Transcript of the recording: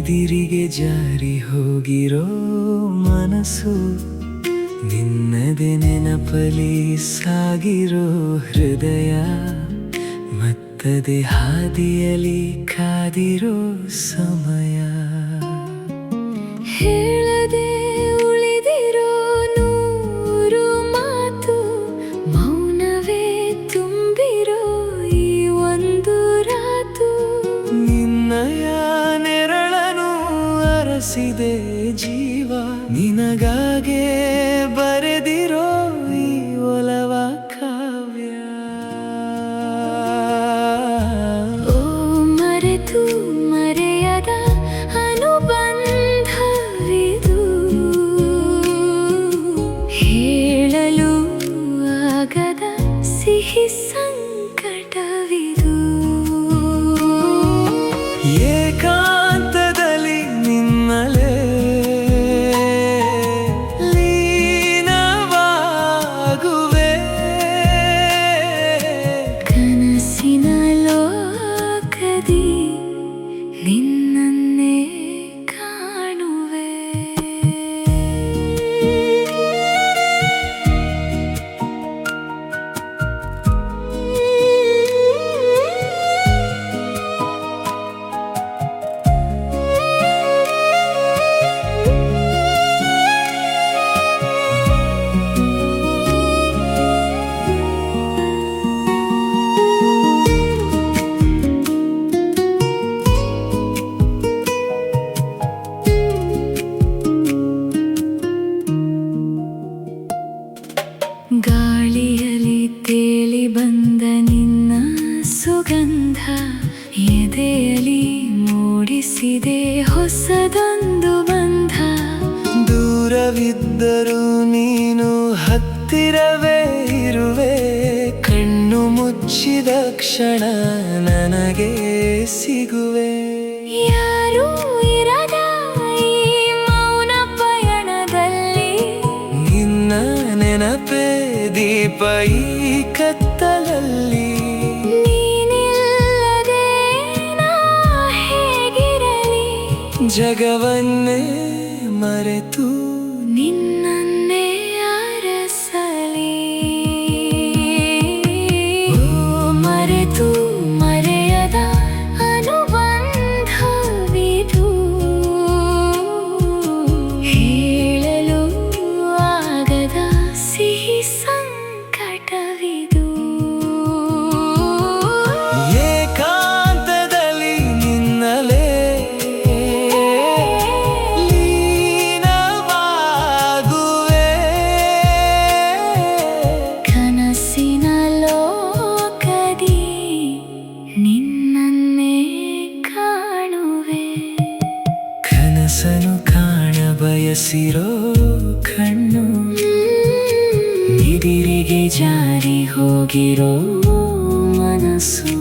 ನಿದಿರಿಗೆ ಜಾರಿ ಹೋಗಿರೋ ಮನಸ್ಸು, ನಿನ್ನದೆ ನೆನಪಲಿ ಸಾಗಿರೋ ಹೃದಯ, ಮತ್ತದೆ ಹಾದಿಯಲಿ ಕಾದಿರೋ ಸಮಯ. ಹೇಳದೆ ಉಳಿದಿರೋ ನೂರು ಮಾತು, ಮೌನವೇ ತುಂಬಿರೋ ಈ ಒಂದು ರಾತು. ನಿನ್ನಯ ನೆರಳನು ಅರಸಿದೆ ಜೀವ, ನಿನಗಾಗೆ ಬರೆದಿರೋ ಈ ಒಲವ ಕಾವ್ಯ. ಓ ಮರೆತು ಮರೆಯದ ಅನುಬಂಧವಿದು, ಹೇಳಲು ಆಗದ ಸಿಹಿ ಸಂಕಟವಿದು. ಏಕಾಂತದಲ್ಲಿ ನಿನ್ನಲೇ ಲೀನವಾಗುವೆ, ಕನಸಿನ ಲೋಕದಿ ನಿನ್ನನ್ನೇ ಕಾಣುವೆ. ಗಾಳಿಯಲ್ಲಿ ತೇಲಿ ಬಂದ ನಿನ್ನ ಸುಗಂಧ, ಎದೆಯಲ್ಲಿ ಮೂಡಿಸಿದೆ ಹೊಸದೊಂದು ಬಂಧ. ದೂರವಿದ್ದರೂ ನೀನು ಹತ್ತಿರವೇ ಇರುವೆ, ಕಣ್ಣು ಮುಚ್ಚಿದ ಕ್ಷಣ ನನಗೆ ಸಿಗುವೆ. ಯಾರೂ ಇರದ ಈ ಮೌನ ಪಯಣದಲ್ಲಿ ನಿನ್ನ ನೆನಪೇ ದೀಪ ಈ ಕತ್ತಲಲ್ಲಿ. ನೀನಿಲ್ಲದೆ ನಾ ಹೇಗಿರಲಿ, ಜಗವನ್ನೇ ಮರೆತು ನಿನ್ನನ್ನೇ ಅರಸಲಿ. ಓ ಮರೆತು ಮರೆಯದ ಅನುಬಂಧವಿದು, ಹೇಳಲು ಆಗದ ಸಿಹಿ ಸಂಕಟವಿದು. ಏಕಾಂತದಲ್ಲಿ ನಿನ್ನಲೇ ಲೀನವಾಗುವೆ, ಕನಸಿನ ಲೋಕದಿ ನಿನ್ನನ್ನೇ ಕಾಣುವೆ. ಕನಸನು ಕಾಣ ಬಯಸಿರೋ ಕಣ್ಣು, ನಿದಿರಿಗೆ ಜಾರಿ ಹೋಗಿರೋ ಮನಸ್ಸು.